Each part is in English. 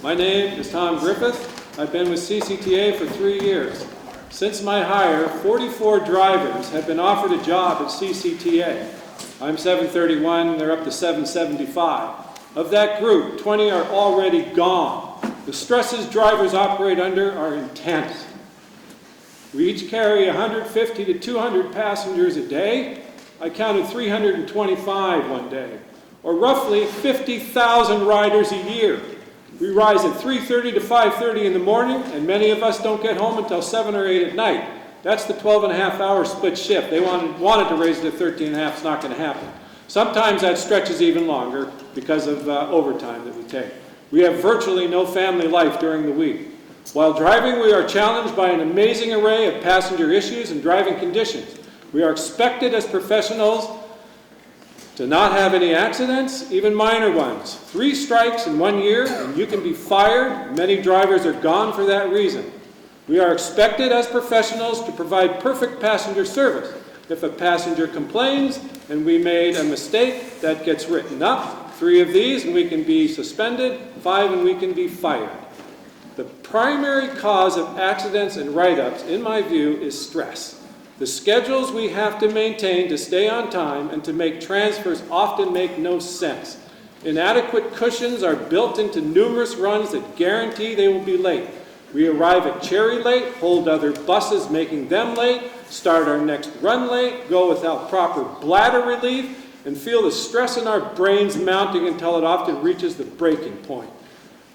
My name is Tom Griffith. I've been with CCTA for 3 years. Since my hire, 44 drivers have been offered a job at CCTA. I'm 731, they're up to 775. Of that group, 20 are already gone. The stresses drivers operate under are intense. We each carry 150 to 200 passengers a day. I counted 325 one day, or roughly 50,000 riders a year. We rise at 3:30 to 5:30 in the morning, and many of us don't get home until 7 or 8 at night. That's the 12.5-hour split shift. They wanted to raise it to 13.5. It's not going to happen. Sometimes that stretches even longer because of overtime that we take. We have virtually no family life during the week. While driving, we are challenged by an amazing array of passenger issues and driving conditions. We are expected as professionals to not have any accidents, even minor ones. 3 strikes in 1 year and you can be fired. Many drivers are gone for that reason. We are expected as professionals to provide perfect passenger service. If a passenger complains and we made a mistake, that gets written up. 3 of these and we can be suspended, 5 and we can be fired. The primary cause of accidents and write-ups, in my view, is stress. The schedules we have to maintain to stay on time and to make transfers often make no sense. Inadequate cushions are built into numerous runs that guarantee they will be late. We arrive at Cherry late, hold other buses making them late, start our next run late, go without proper bladder relief, and feel the stress in our brains mounting until it often reaches the breaking point.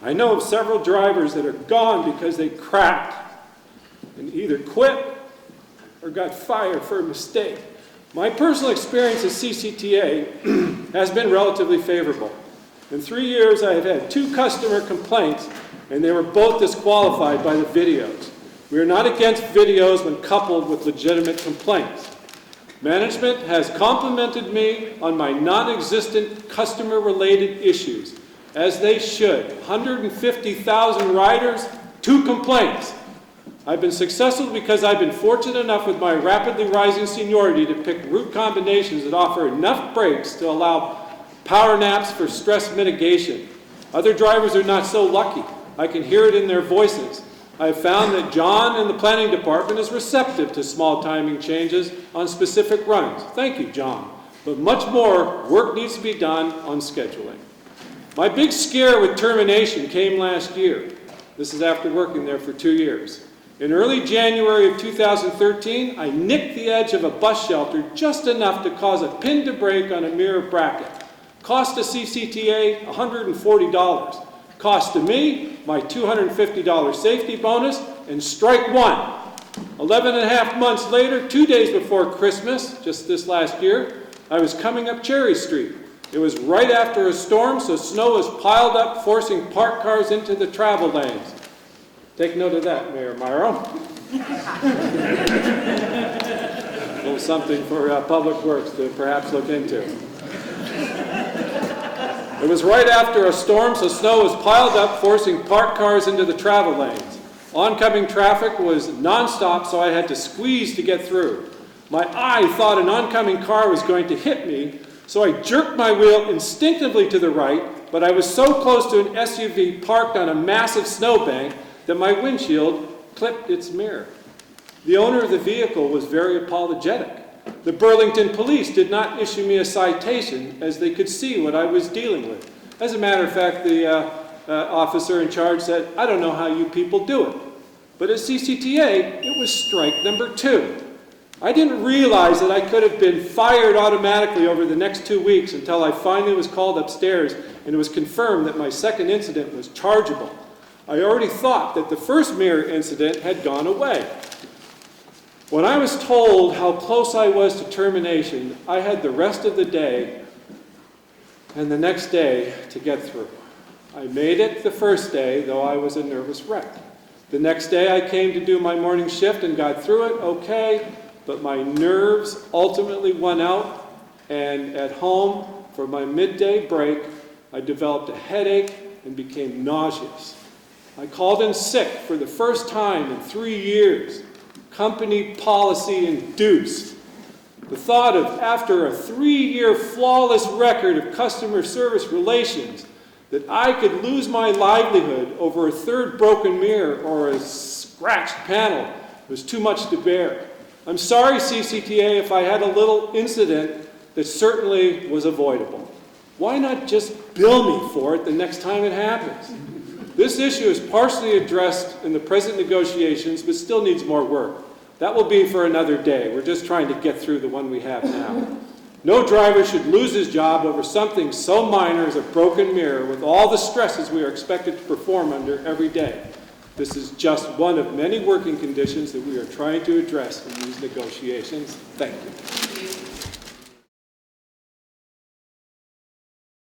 I know of several drivers that are gone because they cracked and either quit or got fired for a mistake. My personal experience at CCTA has been relatively favorable. In 3 years, I have had 2 customer complaints, and they were both disqualified by the videos. We are not against videos when coupled with legitimate complaints. Management has complimented me on my non-existent customer-related issues, as they should. 150,000 riders, 2 complaints. I've been successful because I've been fortunate enough with my rapidly rising seniority to pick route combinations that offer enough breaks to allow power naps for stress mitigation. Other drivers are not so lucky. I can hear it in their voices. I've found that John in the planning department is receptive to small timing changes on specific runs. Thank you, John. But much more work needs to be done on scheduling. My big scare with termination came last year. This is after working there for 2 years. In early January of 2013, I nicked the edge of a bus shelter just enough to cause a pin to break on a mirror bracket. Cost to CCTA $140. Cost to me my $250 safety bonus and strike 1. 11.5 months later, 2 days before Christmas, just this last year, I was coming up Cherry Street. It was right after a storm, so snow was piled up, forcing parked cars into the travel lanes. Take note of that, Mayor Myro. A little something for Public Works to perhaps look into. It was right after a storm, so snow was piled up, forcing parked cars into the travel lanes. Oncoming traffic was nonstop, so I had to squeeze to get through. My eye thought an oncoming car was going to hit me, so I jerked my wheel instinctively to the right, but I was so close to an SUV parked on a massive snowbank that my windshield clipped its mirror. The owner of the vehicle was very apologetic. The Burlington police did not issue me a citation as they could see what I was dealing with. As a matter of fact, the officer in charge said, "I don't know how you people do it." But at CCTA, it was strike number 2. I didn't realize that I could have been fired automatically over the next 2 weeks until I finally was called upstairs and it was confirmed that my second incident was chargeable. I already thought that the first mirror incident had gone away. When I was told how close I was to termination, I had the rest of the day and the next day to get through. I made it the first day, though I was a nervous wreck. The next day I came to do my morning shift and got through it okay, but my nerves ultimately won out, and at home for my midday break, I developed a headache and became nauseous. I called in sick for the first time in 3 years. Company policy induced. The thought of, after a 3-year flawless record of customer service relations, that I could lose my livelihood over a third broken mirror or a scratched panel was too much to bear. I'm sorry, CCTA, if I had a little incident that certainly was avoidable. Why not just bill me for it the next time it happens? This issue is partially addressed in the present negotiations, but still needs more work. That will be for another day. We're just trying to get through the one we have now. No driver should lose his job over something so minor as a broken mirror with all the stresses we are expected to perform under every day. This is just one of many working conditions that we are trying to address in these negotiations. Thank you.